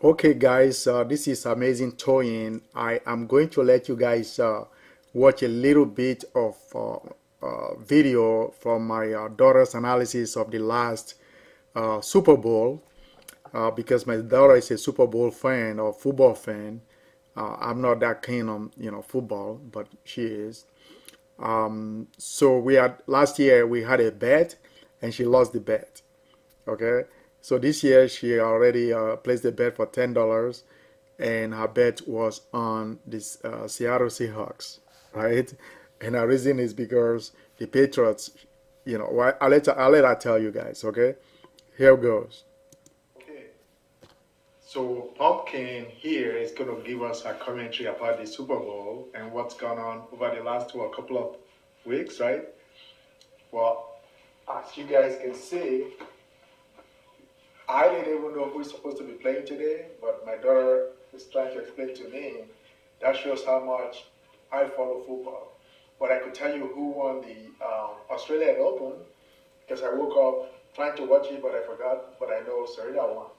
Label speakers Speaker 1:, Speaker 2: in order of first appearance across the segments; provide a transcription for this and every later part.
Speaker 1: Okay, guys, this is amazing toying. I am going to let you guys watch a little bit of video from my daughter's analysis of the last Super Bowl because my daughter is a Super Bowl fan or football fan. I'm not that keen on football, but she is. So we had last year we had a bet and she lost the bet. Okay, so this year she already placed a bet for $10, and her bet was on this Seattle Seahawks, right? And the reason is because the Patriots, I'll let her tell you guys. Okay, here goes. Okay, so Pumpkin here is going to give us a commentary about the Super Bowl and what's gone on over the last couple of weeks, right? Well, as you guys can see, I didn't even know who's supposed to be playing today, but my daughter is trying to explain to me. That shows how much I follow football. But I could tell you who won the Australian Open because I woke up trying to watch it, but I forgot. But I know Serena won.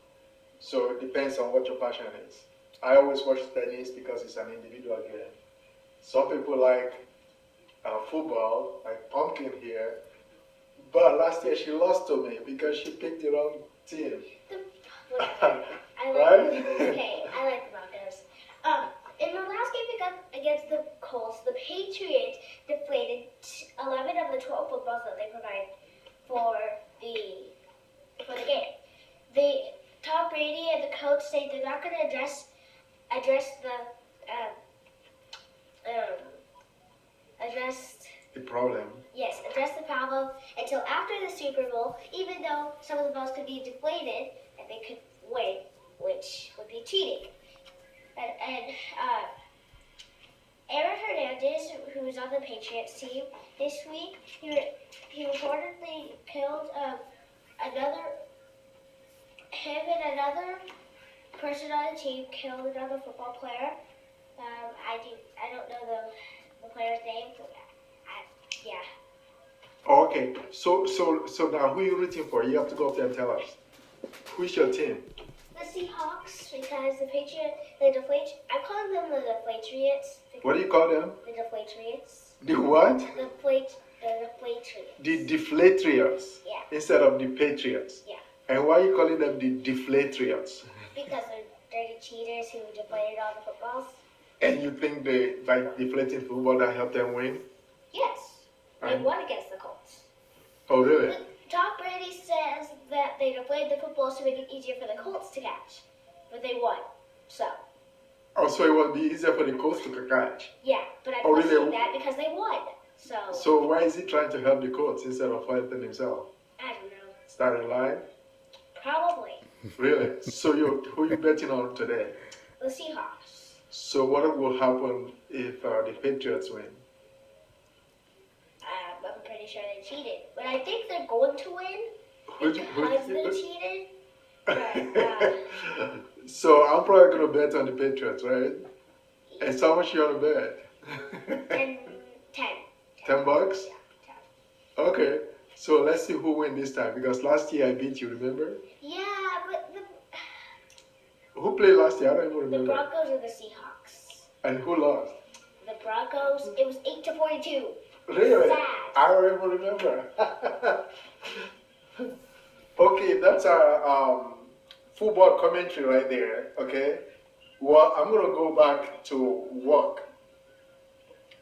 Speaker 1: So it depends on what your passion is. I always watch tennis because it's an individual game. Some people like football, like Pumpkin here. But last year she lost to me because she picked the wrong team.
Speaker 2: Whatever.
Speaker 1: Right?
Speaker 2: Okay, I like the Broncos. In the last game against the Colts, the Patriots deflated 11 of the 12 footballs that they provide for the game. The Tom Brady and the coach say they're not going to address
Speaker 1: The problem.
Speaker 2: Yes, address the problem until after the Super Bowl, even though some of the balls could be deflated and they could win, which would be cheating. And Aaron Hernandez, who was on the Patriots team this week, he reportedly killed him and another person on the team killed another football player. I don't know the player's name. Yeah.
Speaker 1: Oh, okay. So now who are you rooting for? You have to go up there and tell us. Who's your team?
Speaker 2: The Seahawks, because I'm calling them the Deflatriots.
Speaker 1: What do you call them?
Speaker 2: The Deflatriots.
Speaker 1: The what?
Speaker 2: The Deflatriots.
Speaker 1: The Deflatrians.
Speaker 2: Yeah.
Speaker 1: Instead of the Patriots.
Speaker 2: Yeah.
Speaker 1: And why are you calling them the Deflatrians?
Speaker 2: Because they're dirty cheaters who deflated all the footballs.
Speaker 1: And you think by deflating football that helped them win?
Speaker 2: Yes. They won against the Colts.
Speaker 1: Oh, really?
Speaker 2: Tom Brady says that they deflated the footballs to make it easier for the Colts to catch. But they won. So.
Speaker 1: Oh, so it will be easier for the Colts to catch?
Speaker 2: Yeah, but I'm
Speaker 1: really?
Speaker 2: questioning that because they won.
Speaker 1: So why is he trying to help the Colts instead of fighting himself?
Speaker 2: I don't know.
Speaker 1: Starting lying?
Speaker 2: Probably.
Speaker 1: Really? So who you betting on today?
Speaker 2: The Seahawks.
Speaker 1: So what will happen if the Patriots win?
Speaker 2: I'm pretty sure they cheated. But I think they're going to win because they cheated. But,
Speaker 1: so I'm probably going to bet on the Patriots, right? And so how much you want to bet?
Speaker 2: 10.
Speaker 1: 10 bucks?
Speaker 2: Yeah, 10.
Speaker 1: Okay. So let's see who wins this time. Because last year I beat you, remember?
Speaker 2: Yeah, but
Speaker 1: who played last year? I don't even
Speaker 2: the
Speaker 1: remember.
Speaker 2: Broncos or the Seahawks?
Speaker 1: And who lost?
Speaker 2: The Broncos. It was 8-42.
Speaker 1: Really?
Speaker 2: Sad.
Speaker 1: I don't even remember. Okay, that's our football commentary right there, okay? Well, I'm going to go back to work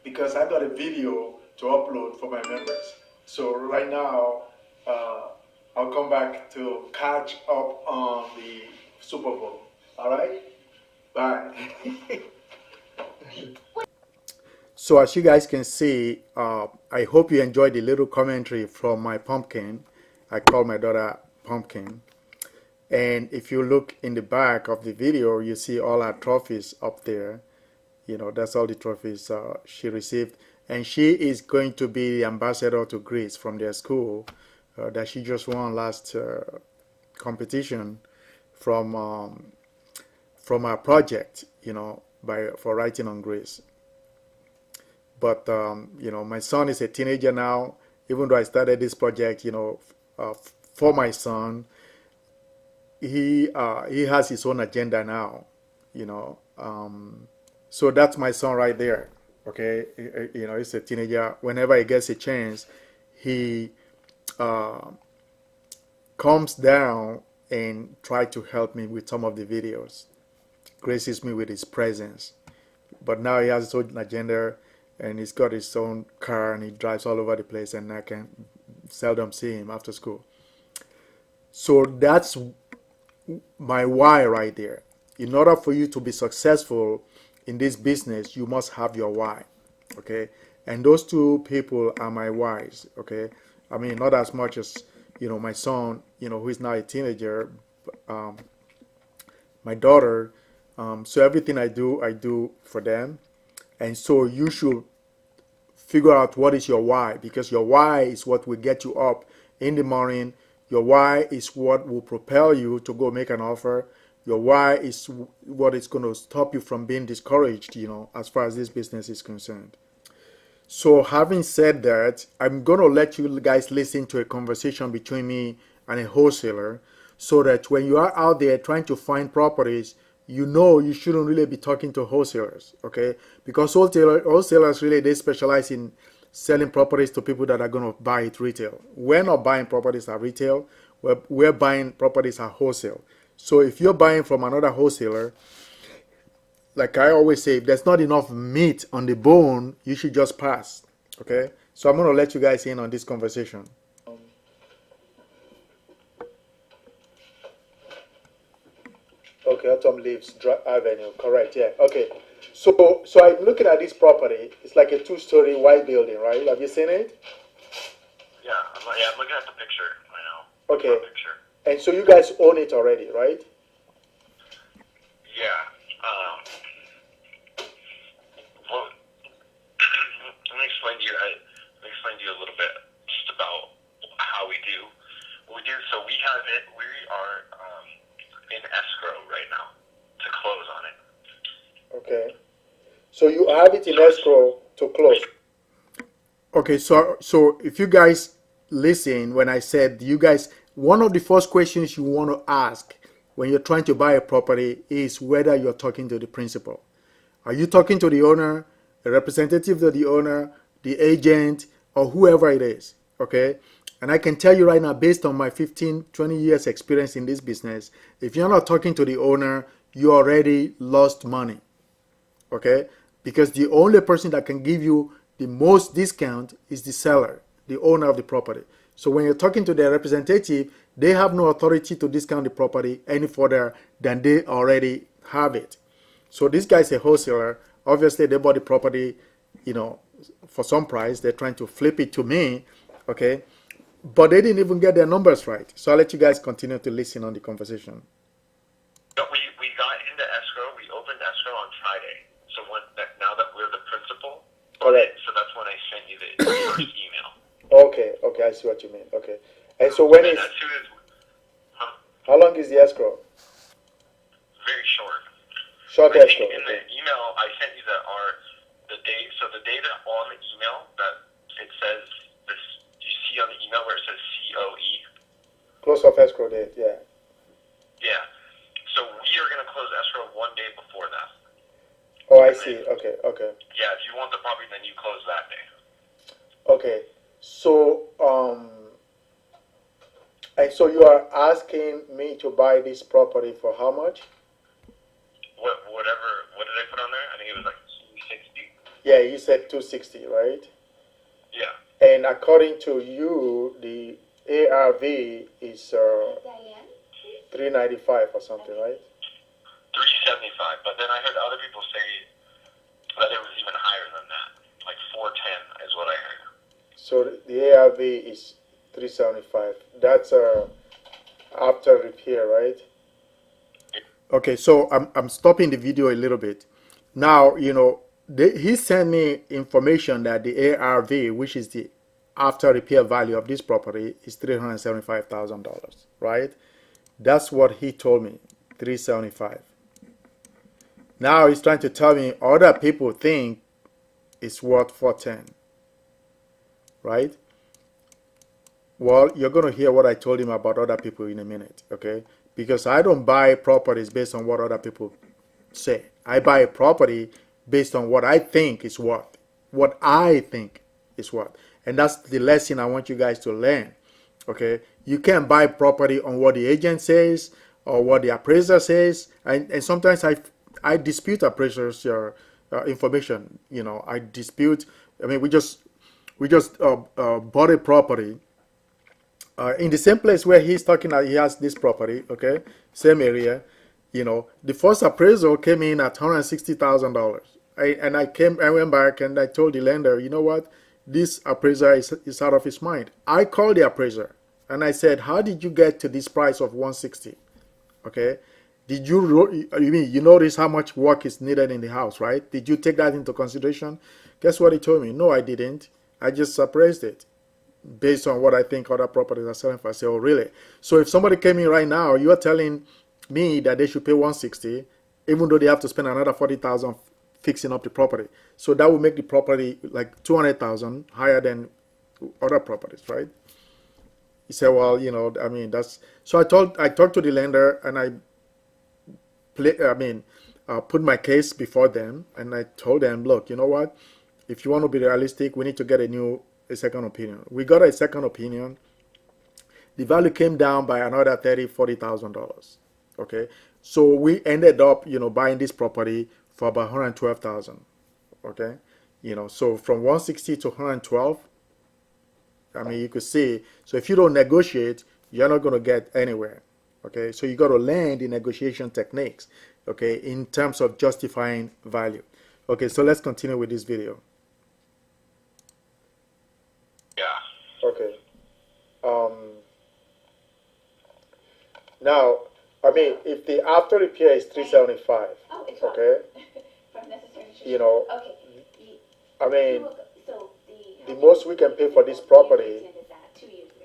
Speaker 1: because I got a video to upload for my members. So right now, I'll come back to catch up on the Super Bowl. All right? Bye. So as you guys can see, I hope you enjoyed the little commentary from my Pumpkin. I call my daughter Pumpkin. And if you look in the back of the video, you see all her trophies up there. You know, that's all the trophies she received. And she is going to be the ambassador to Greece from their school that she just won last competition from our project, you know, for writing on Greece. But, you know, my son is a teenager now. Even though I started this project, you know, for my son, he has his own agenda now, you know. So that's my son right there. Okay, you know, he's a teenager. Whenever he gets a chance, he uh, comes down and try to help me with some of the videos, graces me with his presence. But now he has his own agenda, and he's got his own car, and he drives all over the place, and I can seldom see him after school. So that's my why right there. In order for you to be successful in this business, you must have your why. Okay, and those two people are my whys. Okay, I mean, not as much as, you know, my son, you know, who is now a teenager, um, my daughter. So everything I do for them. And so you should figure out what is your why, because your why is what will get you up in the morning. Your why is what will propel you to go make an offer. Your why is what is going to stop you from being discouraged, you know, as far as this business is concerned. So having said that, I'm going to let you guys listen to a conversation between me and a wholesaler, so that when you are out there trying to find properties, you know you shouldn't really be talking to wholesalers, okay? Because wholesalers really, they specialize in selling properties to people that are going to buy it retail. We're not buying properties at retail. We're buying properties at wholesale. So if you're buying from another wholesaler, like I always say, if there's not enough meat on the bone, you should just pass, okay? So I'm going to let you guys in on this conversation. Okay, Autumn Leaves Avenue, correct, yeah, okay. So I'm looking at this property. It's like a two-story white building, right? Have you seen it?
Speaker 3: I'm looking at the picture right now.
Speaker 1: Okay.
Speaker 3: Picture.
Speaker 1: And so you guys own it already, right?
Speaker 3: Yeah. Well, let me explain to you. Let me explain to you a little bit just about how we do. What we do. So we have it. We are in escrow right now to close on it.
Speaker 1: Okay. So you have it in escrow to close. Okay, so if you guys listen when I said, you guys, one of the first questions you want to ask when you're trying to buy a property is whether you're talking to the principal. Are you talking to the owner, a representative of the owner, the agent, or whoever it is? Okay? And I can tell you right now, based on my 15, 20 years experience in this business, if you're not talking to the owner, you already lost money. Okay? Because the only person that can give you the most discount is the seller, the owner of the property. So when you're talking to their representative, they have no authority to discount the property any further than they already have it. So this guy's a wholesaler. Obviously, they bought the property, you know, for some price. They're trying to flip it to me, okay? But they didn't even get their numbers right. So I'll let you guys continue to listen on the conversation.
Speaker 3: We got into escrow. We opened escrow on Friday. So now that we're the principal,
Speaker 1: correct.
Speaker 3: So that's when I sent you the first email.
Speaker 1: Okay, I see what you mean. Okay, and so when is?
Speaker 3: As soon as,
Speaker 1: how long is the escrow?
Speaker 3: Very short.
Speaker 1: Short escrow.
Speaker 3: In the email I sent you the date. So the data on the email that it says this. You see on the email where it says COE.
Speaker 1: Close of escrow date. Yeah.
Speaker 3: Yeah. So we are going to close escrow one day before that.
Speaker 1: Oh, I see. Okay.
Speaker 3: Yeah, if you want the property, then you close that day.
Speaker 1: Okay. So, and so you are asking me to buy this property for how much?
Speaker 3: What did I put on there? I think it was like 260.
Speaker 1: Yeah, you said 260, right?
Speaker 3: Yeah.
Speaker 1: And according to you, the ARV is 395 or something, right?
Speaker 3: 375. But then I heard other people say that it was even higher than that. Like 410 is what I heard.
Speaker 1: So the ARV is 375. That's after repair, right? Okay, so I'm stopping the video a little bit. Now, you know, he sent me information that the ARV, which is the after repair value of this property, is $375,000, right? That's what he told me, 375. Now he's trying to tell me other people think it's worth 410, right? Well, you're going to hear what I told him about other people in a minute, okay? because I don't buy properties based on what other people say. I buy a property based on what I think is worth. What I think is worth. And that's the lesson I want you guys to learn. Okay? You can't buy property on what the agent says or what the appraiser says. And sometimes I dispute appraisers' information. You know, I dispute. I mean, we just bought a property in the same place where he's talking about. He has this property, okay, same area. You know, the first appraisal came in at $160,000. I went back and I told the lender, you know what, this appraiser is out of his mind. I called the appraiser and I said, how did you get to this price of 160? Okay, did you notice how much work is needed in the house, right? Did you take that into consideration? Guess what he told me? No, I didn't. I just appraised it based on what I think other properties are selling for. I say, oh, really? So if somebody came in right now, you're telling me that they should pay 160, even though they have to spend another 40,000 fixing up the property. So that would make the property like 200,000 higher than other properties, right? He said, well, you know, I mean, that's, so I talked to the lender and I put my case before them and I told them, look, you know what, if you want to be realistic, we need to get a second opinion. We got a second opinion. The value came down by another $40,000. Okay, so we ended up, you know, buying this property for about $112,000. Okay, you know, so from 160 to 112. I mean, you could see. So if you don't negotiate, you're not going to get anywhere. Okay, so you got to learn the negotiation techniques. Okay, in terms of justifying value. Okay, so let's continue with this video.
Speaker 3: Yeah.
Speaker 1: Okay. Now, I mean, if the after repair is $375, okay, you know, I mean, the most we can pay for this property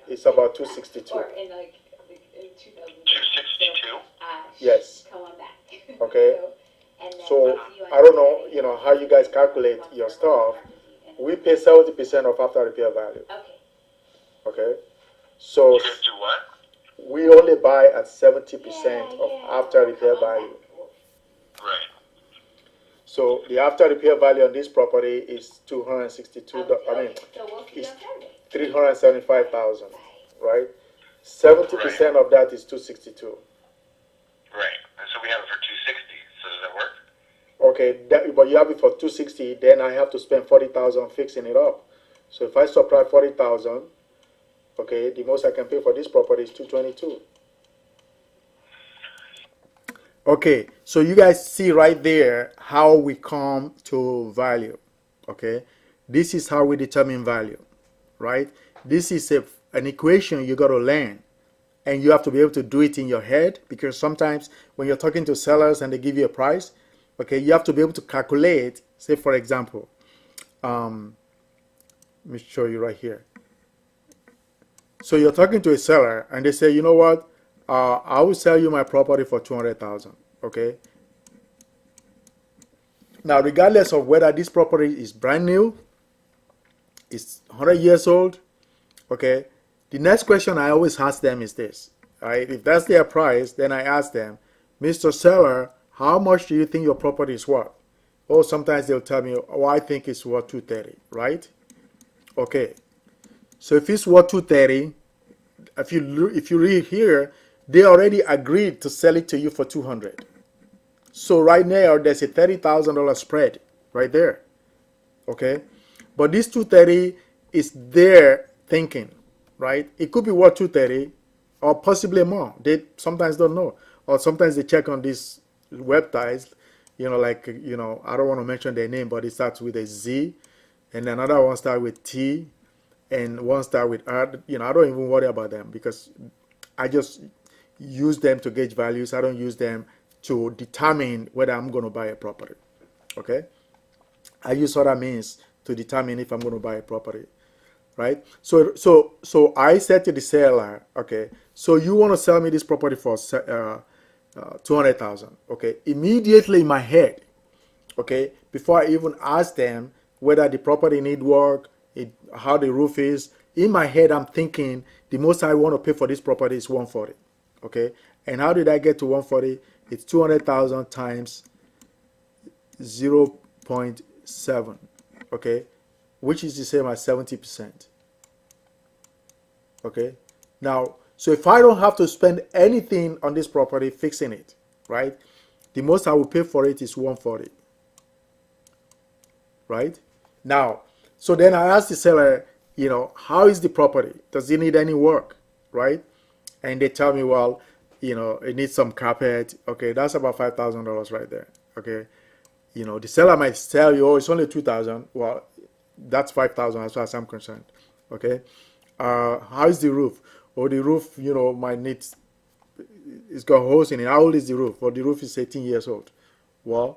Speaker 1: is about $262.
Speaker 3: 262?
Speaker 1: Yes. Okay. So I don't know, you know, how you guys calculate your stuff. We pay 70% of after repair value. Okay. So
Speaker 3: You guys do what?
Speaker 1: we only buy at 70% of after repair value.
Speaker 3: Right.
Speaker 1: So the after repair value on this property is $262. I mean, it's $375,000, right? 70% of that is $262.
Speaker 3: Right. And so we have it for 260. So does that work?
Speaker 1: Okay, but you have it for $260. Then I have to spend $40,000 fixing it up. So if I subtract $40,000, okay, the most I can pay for this property is $222. Okay, so you guys see right there how we come to value. Okay, this is how we determine value, right? This is an equation you got to learn, and you have to be able to do it in your head, because sometimes when you're talking to sellers and they give you a price, okay, you have to be able to calculate. Say for example, let me show you right here. So you're talking to a seller and they say, you know what, I will sell you my property for $200,000. Okay. Now, regardless of whether this property is brand new, it's 100 years old, okay, the next question I always ask them is this, right? If that's their price, then I ask them, Mr. Seller, how much do you think your property is worth? Or sometimes they'll tell me, oh, I think it's worth $230, right? Okay. So if it's worth $230, if you read here, they already agreed to sell it to you for $200. So right now there's a $30,000 spread right there. Okay, but this $230 is their thinking, right? It could be worth $230 or possibly more. They sometimes don't know, or sometimes they check on these websites, you know, like, you know, I don't want to mention their name, but it starts with a Z, and another one starts with T, and one start with R. You know, I don't even worry about them because I just use them to gauge values. I don't use them to determine whether I'm going to buy a property. Okay, I use other means to determine if I'm going to buy a property, right? So I said to the seller, okay, so you want to sell me this property for $200,000. Okay, immediately in my head, okay, before I even ask them whether the property need work, how the roof is, in my head I'm thinking the most I want to pay for this property is $140. Okay, And how did I get to 140? It's 200,000 times 0.7, okay, which is the same as 70%. Okay, now, so if I don't have to spend anything on this property fixing it, right, the most I will pay for it is 140, right? Now, so then I asked the seller, you know, how is the property? Does it need any work, right? And they tell me, well, you know, it needs some carpet. Okay, that's about $5,000 right there. Okay, you know, the seller might tell you, oh, it's only 2,000. Well, that's 5,000 as far as I'm concerned. Okay, how is the roof? Oh, the roof, you know, might need, it's got holes in it. How old is the roof? Well, the roof is 18 years old. Well,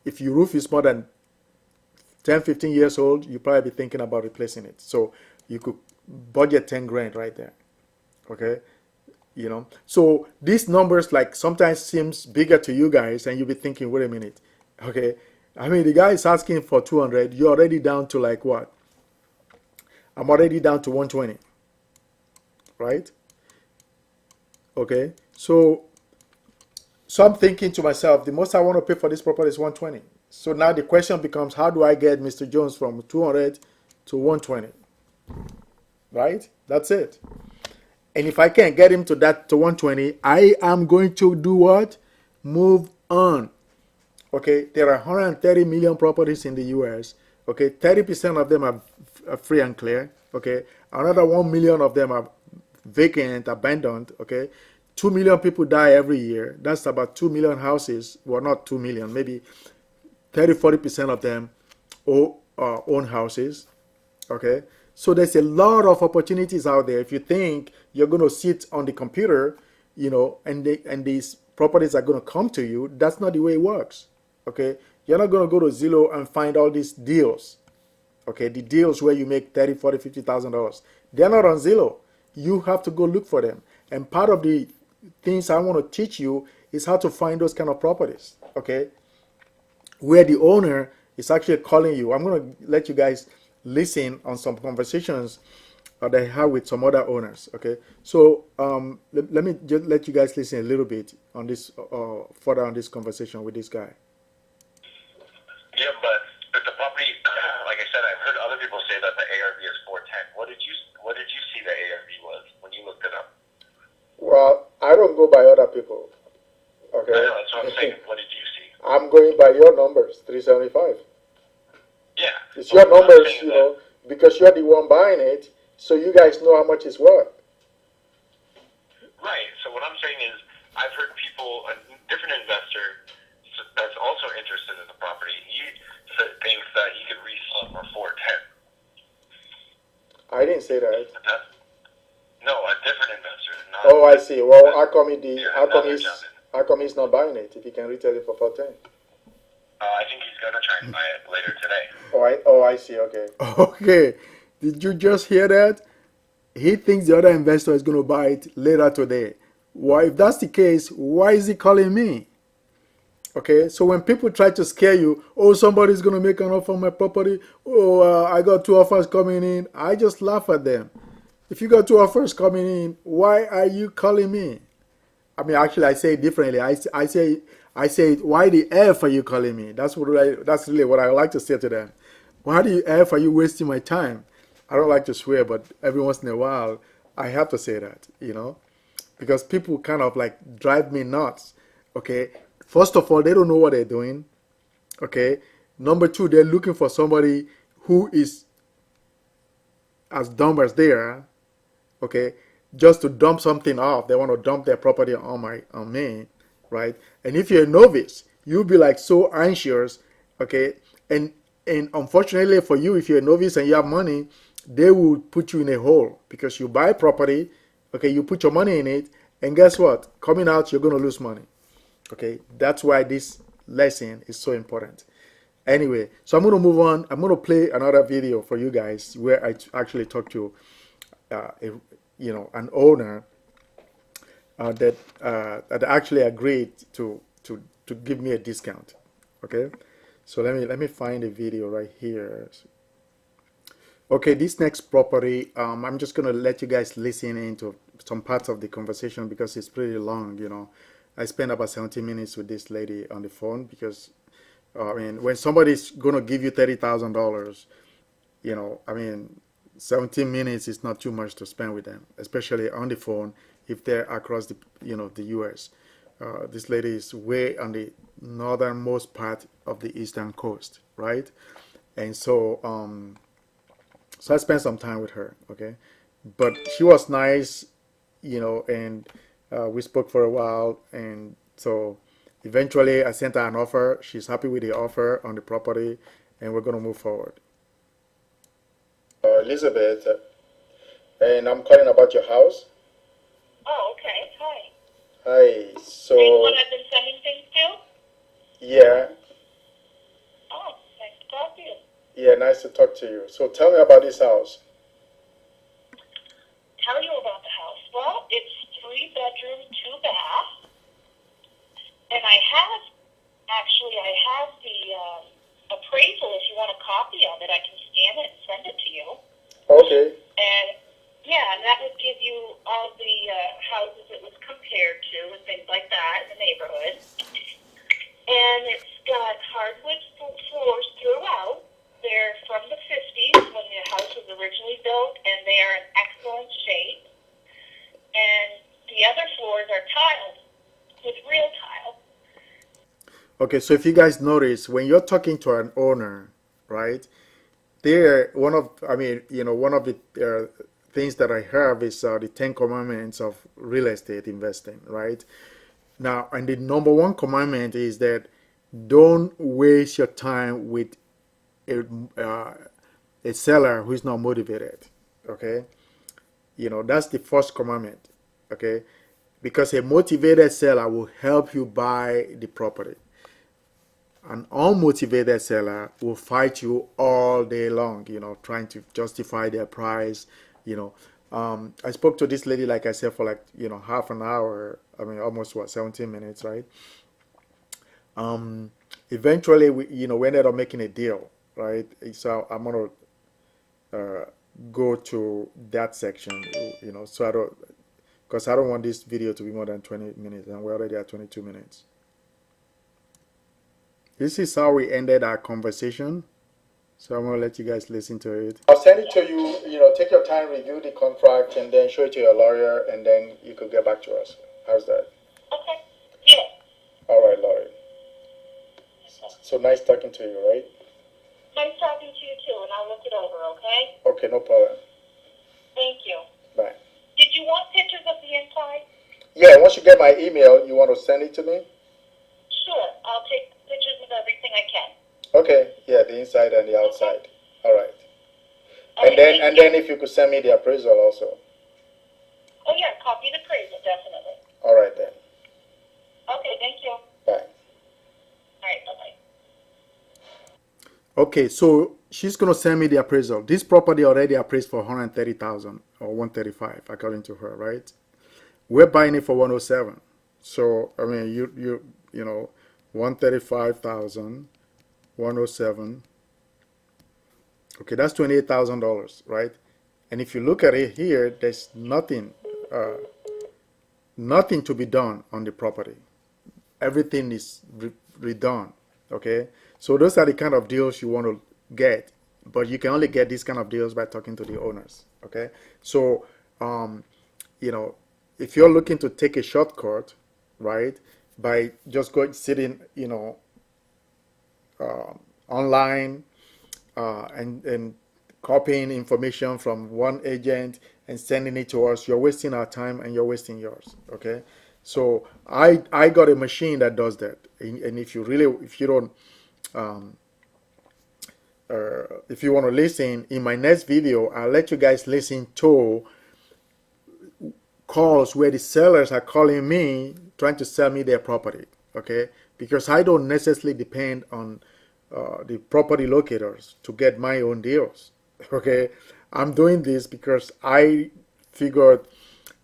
Speaker 1: if your roof is more than 10, 15 years old, you probably be thinking about replacing it. So you could budget 10 grand right there. Okay, you know, so these numbers like sometimes seems bigger to you guys, and you'll be thinking, wait a minute, okay, I mean, the guy is asking for 200, you're already down to like what? I'm already down to 120, right? Okay, so I'm thinking to myself, the most I want to pay for this property is 120. So now the question becomes, how do I get Mr. Jones from 200 to 120? Right? That's it. And if I can't get him to 120, I am going to do what? Move on. Okay, there are 130 million properties in the US. Okay, 30% of them are free and clear. Okay, another 1 million of them are vacant, abandoned. Okay, 2 million people die every year. That's about 2 million houses. Well, not 2 million, maybe 30-40% of them own houses. Okay, so there's a lot of opportunities out there. If you think you're going to sit on the computer, you know, and these properties are going to come to you, that's not the way it works. Okay, you're not going to go to Zillow and find all these deals. Okay, the deals where you make $30,000, $40,000, $50,000, they're not on Zillow. You have to go look for them. And part of the things I want to teach you is how to find those kind of properties. Okay, where the owner is actually calling you. I'm going to let you guys listen on some conversations that I have with some other owners. Okay, so let me just let you guys listen a little bit on this further on this conversation with this guy.
Speaker 3: Yeah, but the property, like I said, I've heard other people say that the ARV is 410. What did you see the ARV was when you looked it up?
Speaker 1: Well, I don't go by other people. Okay,
Speaker 3: I know, that's what I'm saying. What did you see?
Speaker 1: I'm going by your numbers, 375.
Speaker 3: Yeah.
Speaker 1: It's your numbers, you know, because you're the one buying it, so you guys know how much it's worth.
Speaker 3: Right. So what I'm saying is, I've heard people, a different investor that's also interested in the property, he thinks that he could resell it for 410.
Speaker 1: I didn't say that.
Speaker 3: No, a different investor.
Speaker 1: Oh, I see. Well, how come he's not buying it if he can retail it for 410?
Speaker 3: I think he's gonna try and buy it later today.
Speaker 1: Oh, I see. Okay. Okay. Did you just hear that? He thinks the other investor is going to buy it later today. Why, if that's the case, why is he calling me? Okay, so when people try to scare you, oh, somebody's going to make an offer on my property, oh, I got 2 offers coming in, I just laugh at them. If you got 2 offers coming in, why are you calling me? I mean, actually, I say it differently. I say, why the F are you calling me? That's really what I like to say to them. Why the F are you wasting my time? I don't like to swear, but every once in a while, I have to say that, you know, because people kind of like drive me nuts. Okay, first of all, they don't know what they're doing. Okay, number 2, they're looking for somebody who is as dumb as they are. Okay, just to dump something off. They want to dump their property on me, right? And if you're a novice, you'll be like so anxious. Okay, and unfortunately for you, if you're a novice and you have money, they will put you in a hole because you buy property. Okay, you put your money in it, and guess what? Coming out, you're going to lose money. Okay, that's why this lesson is so important. Anyway, so I'm going to move on. I'm going to play another video for you guys where I actually talk to an owner that actually agreed to give me a discount. Okay, so let me find a video right here. Okay, this next property, I'm just gonna let you guys listen in to some parts of the conversation because it's pretty long. I spent about 17 minutes with this lady on the phone because I mean, when somebody's gonna give you $30,000, I mean, 17 minutes is not too much to spend with them, especially on the phone if they're across the U.S. This lady is way on the northernmost part of the eastern coast, right? And so I spent some time with her, okay? But she was nice, and we spoke for a while, and so eventually I sent her an offer. She's happy with the offer on the property, and we're gonna move forward. Elizabeth, and I'm calling about your house.
Speaker 4: Oh, okay. Hi.
Speaker 1: Hi.
Speaker 4: Are you the
Speaker 1: So
Speaker 4: one I've been sending things to?
Speaker 1: yeah,
Speaker 4: Oh, nice to talk to you.
Speaker 1: yeah, nice to talk to you. So tell me about this house.
Speaker 4: Tell you about the house. Well, it's 3 bedroom, 2 bath, and I have the appraisal. If you want a copy of it, I can scan it and send it to you.
Speaker 1: Okay.
Speaker 4: And yeah, and that would give you all the houses it was compared to and things like that in the neighborhood. And it's got hardwood floors throughout. They're from the 50s when the house was originally built, and they are in excellent shape. And the other floors are tiled with real tile.
Speaker 1: Okay, so if you guys notice, when you're talking to an owner, right, one of the things that I have is the 10 commandments of real estate investing, right? Now, and the number one commandment is that don't waste your time with a seller who is not motivated, okay? That's the first commandment, okay? Because a motivated seller will help you buy the property. An unmotivated seller will fight you all day long, trying to justify their price. I spoke to this lady, like I said, for like, half an hour. I mean, almost 17 minutes, right? Eventually, we ended up making a deal, right? So I'm gonna go to that section, so because I don't want this video to be more than 20 minutes, and we're already at 22 minutes. This is how we ended our conversation. So I'm going to let you guys listen to it. I'll send it to you, take your time, review the contract, and then show it to your lawyer, and then you could get back to us. How's that?
Speaker 4: Okay. Yeah.
Speaker 1: All right, Laurie. So nice talking to you, right?
Speaker 4: Nice talking to you too, and I'll look it over, okay?
Speaker 1: Okay, no problem.
Speaker 4: Thank you.
Speaker 1: Bye.
Speaker 4: Did you want pictures of the inside?
Speaker 1: Yeah, once you get my email, you want to send it to me?
Speaker 4: Sure. I'll take pictures of everything I can.
Speaker 1: Okay, yeah, the inside and the outside.
Speaker 4: Okay.
Speaker 1: All right.
Speaker 4: Okay,
Speaker 1: And then if you could send me the appraisal also.
Speaker 4: Oh yeah, copy the appraisal, definitely.
Speaker 1: All right then.
Speaker 4: Okay, thank you.
Speaker 1: Bye.
Speaker 4: All right, bye-bye.
Speaker 1: Okay, so she's gonna send me the appraisal. This property already appraised for 130,000 or 135, according to her, right? We're buying it for 107. So I mean, you know, 135,000, 107. Okay, that's $28,000, right? And if you look at it here, there's nothing to be done on the property. Everything is redone. Okay, so those are the kind of deals you want to get, but you can only get these kind of deals by talking to the owners. Okay, so if you're looking to take a shortcut, right, by just sitting, online and copying information from one agent and sending it to us, you're wasting our time and you're wasting yours. Okay, so I got a machine that does that, and if you don't if you want to listen, in my next video I'll let you guys listen to calls where the sellers are calling me trying to sell me their property. Okay, because I don't necessarily depend on the property locators to get my own deals. Okay, I'm doing this because I figured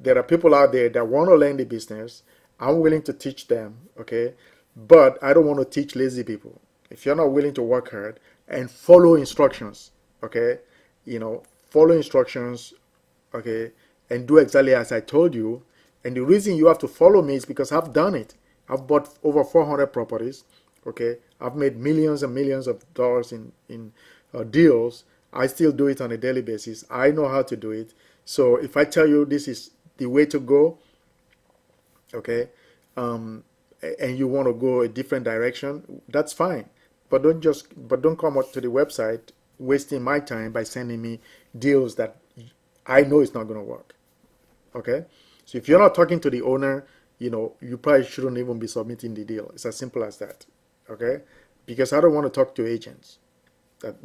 Speaker 1: there are people out there that want to learn the business. I'm willing to teach them. Okay, but I don't want to teach lazy people. If you're not willing to work hard and follow instructions, okay, follow instructions, okay, and do exactly as I told you. And the reason you have to follow me is because I've done it. I've bought over 400 properties. Okay, I've made millions and millions of dollars in deals. I still do it on a daily basis. I know how to do it. So if I tell you this is the way to go, okay, and you want to go a different direction, that's fine. But don't come up to the website wasting my time by sending me deals that I know it's not going to work. Okay, so if you're not talking to the owner, you probably shouldn't even be submitting the deal. It's as simple as that. Okay, because I don't want to talk to agents. That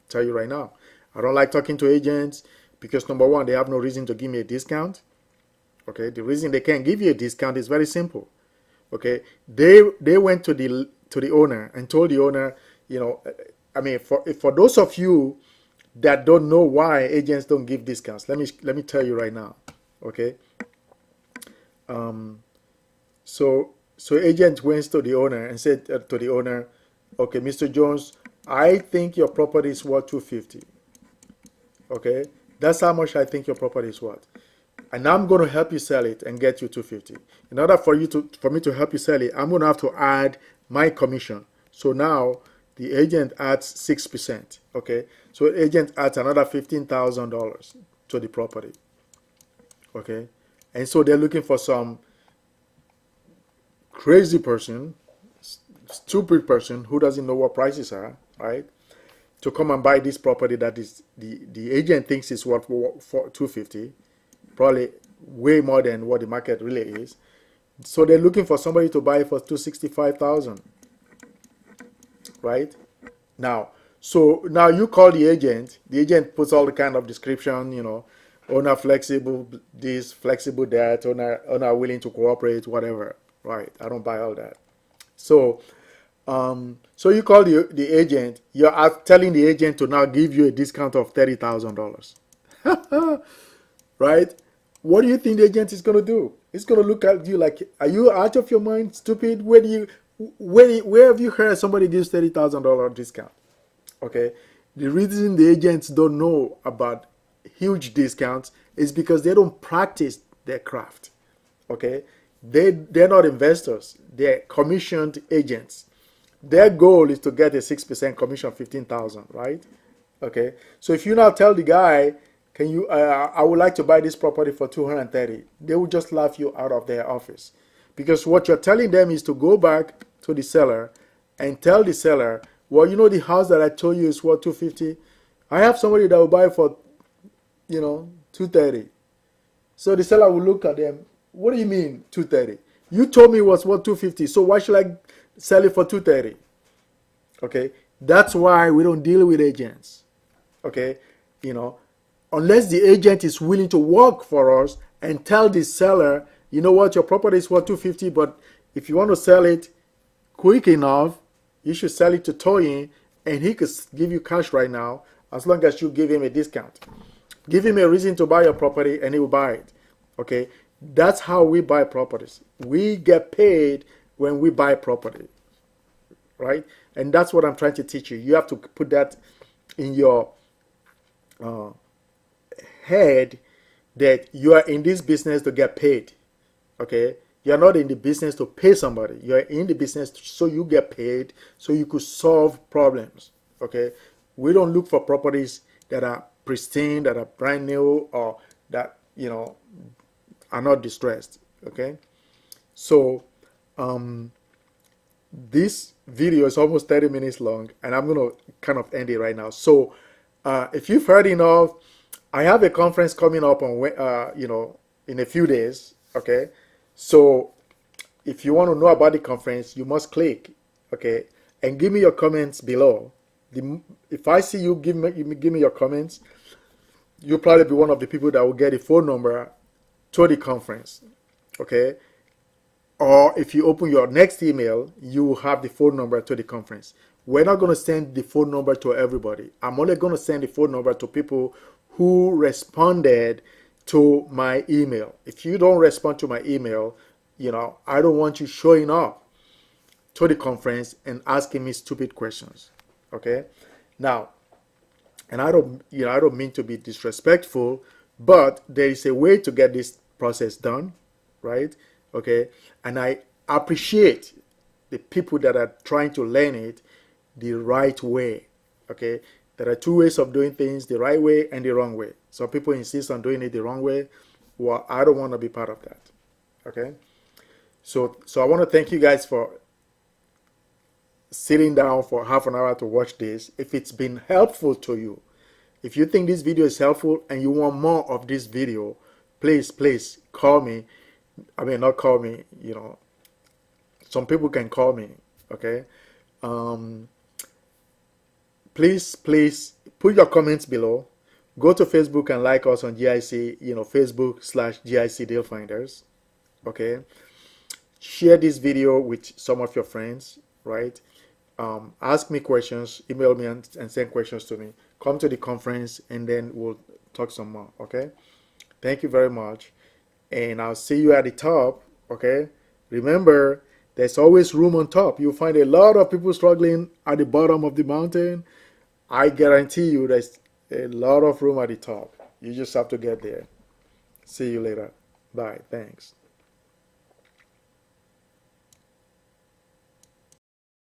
Speaker 1: tell you right now, I don't like talking to agents because number one, they have no reason to give me a discount. Okay, the reason they can't give you a discount is very simple. Okay, they went to the owner and told the owner, I mean, for those of you that don't know why agents don't give discounts, let me tell you right now. Okay, so agent went to the owner and said to the owner, okay, Mr. Jones, I think your property is worth 250. Okay, that's how much I think your property is worth, and I'm going to help you sell it and get you 250. In order for me to help you sell it, I'm going to have to add my commission. So now the agent adds 6%. Okay, so the agent adds another $15,000 to the property. Okay, and so they're looking for some crazy person, stupid person who doesn't know what prices are, right, to come and buy this property that is the agent thinks is worth for 250, probably way more than what the market really is. So they're looking for somebody to buy it for 265,000, right? Now, so now you call the agent puts all the kind of description, owner flexible this, flexible that, owner willing to cooperate, whatever, right? I don't buy all that. So so you call the agent, you're telling the agent to now give you a discount of $30,000, right? What do you think the agent is going to do? It's going to look at you like, are you out of your mind, stupid? Where have you heard somebody gives $30,000 discount? Okay, the reason the agents don't know about huge discounts is because they don't practice their craft. Okay, they're not investors, they're commissioned agents. Their goal is to get a 6% commission, 15,000, right? Okay, so if you now tell the guy, can you I would like to buy this property for 230, they will just laugh you out of their office, because what you're telling them is to go back to the seller and tell the seller, well, the house that I told you is worth 250, I have somebody that will buy for 230. So the seller will look at them, what do you mean 230? You told me it was worth 250, so why should I sell it for 230? Okay, that's why we don't deal with agents. Okay, unless the agent is willing to work for us and tell the seller, you know what, your property is worth 250, but if you want to sell it quick enough, you should sell it to Toyin, and he could give you cash right now as long as you give him a discount. Give him a reason to buy your property and he will buy it. Okay, that's how we buy properties. We get paid when we buy property, right? And that's what I'm trying to teach you. You have to put that in your head, that you are in this business to get paid. Okay, you're not in the business to pay somebody. You're in the business so you get paid, so you could solve problems. Okay, we don't look for properties that are pristine, that are brand new, or that are not distressed. Okay, so this video is almost 30 minutes long, and I'm gonna kind of end it right now. So if you've heard enough, I have a conference coming up on in a few days. Okay, so if you want to know about the conference, you must click, okay, and give me your comments below. If I see you give me your comments, you'll probably be one of the people that will get a phone number to the conference. Okay, or if you open your next email, you will have the phone number to the conference. We're not going to send the phone number to everybody. I'm only going to send the phone number to people who responded to my email. If you don't respond to my email, I don't want you showing up to the conference and asking me stupid questions. Okay, now, and I don't mean to be disrespectful, but there is a way to get this process done, right? Okay, and I appreciate the people that are trying to learn it the right way. Okay, there are two ways of doing things: the right way and the wrong way. Some people insist on doing it the wrong way. Well, I don't want to be part of that. Okay, so I want to thank you guys for sitting down for half an hour to watch this. If it's been helpful to you, if you think this video is helpful and you want more of this video, please call me. I mean, not call me, you know, some people can call me. Okay, please put your comments below. Go to Facebook and like us on GIC, you know, Facebook/GIC Deal Finders. Okay, share this video with some of your friends, right? Ask me questions, email me and send questions to me. Come to the conference and then we'll talk some more. Okay, thank you very much, and I'll see you at the top. Okay, remember, there's always room on top. You'll find a lot of people struggling at the bottom of the mountain. I guarantee you there's a lot of room at the top. You just have to get there. See you later. Bye. Thanks.